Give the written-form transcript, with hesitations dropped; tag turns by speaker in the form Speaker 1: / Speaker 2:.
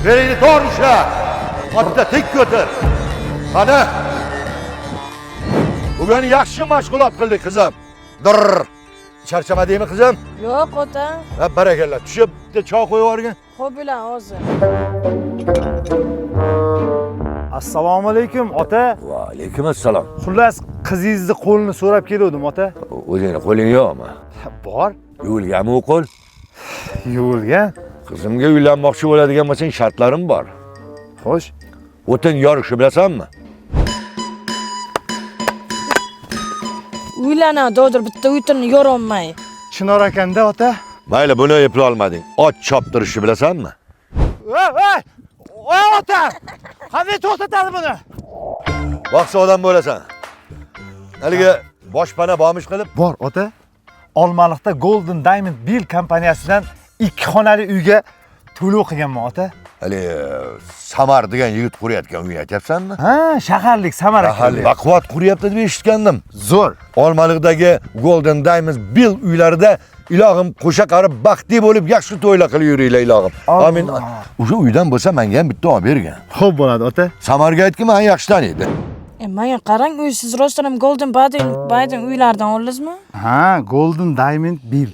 Speaker 1: Belini to'g'ri ushla. Otda tik ko'tar. Qani. Bugun yaxshi mashg'ulot qildik qizim. Dirr. Charchamadingmi qizim?
Speaker 2: Yo'q, ota.
Speaker 1: Ha, barakallah. Tushib, bitta choy qo'yib yuborgin.
Speaker 2: Xo'p, bilan hozir.
Speaker 3: Assalomu alaykum ota.
Speaker 1: Va alaykum assalom.
Speaker 3: Xullas, qizingizni qo'lini so'rab keldim ota.
Speaker 1: O'zingni qo'ling yo'qmi?
Speaker 3: Bor.
Speaker 1: Yuvilganmi u qo'l?
Speaker 3: Yuvilgan.
Speaker 1: Qizimga uylanmoqchi bo'ladigan bo'lsang, shartlarim bor.
Speaker 3: Xo'sh.
Speaker 1: O'tin yorishni bilasanmi?
Speaker 2: Uylanadi, hozir bitta uytini yorolmay.
Speaker 3: Chinor akanda ota.
Speaker 1: Mayli, buni eplay olmading. Ot choptirishni bilasanmi?
Speaker 3: Voy! Voy ota! Qanday to'xtatadi buni?
Speaker 1: Vaqti odam bo'lasan. Haligi boshpana bormish qilib.
Speaker 3: Bor ota. Olmaliqda Golden Diamond Bill kompaniyasidan 2 xonali uyga to'lov qilganman ota.
Speaker 1: Hali Samar degan yigit qurayotgan uy aytyapsanmi?
Speaker 3: Ha, shaharlik Samar aka.
Speaker 1: Baquvvat quryapti deb eshitgandim.
Speaker 3: Zo'r.
Speaker 1: Olmaliqdagi Golden Diamond Bill uylarida ilohim qo'sha qarib baxtli bo'lib yaxshi to'ylar qilib yuringlar ilohim. Amin. O'sha uydan bo'lsa menga ham bitta olib bergan.
Speaker 3: Xo'p bo'ladi ota.
Speaker 1: Samarga aytki, men yaxshi taniydi.
Speaker 2: Menga qarang, uy siz rostdan ham Golden Biden uylaridan oldingizmi?
Speaker 3: Ha, Golden Diamond Bill.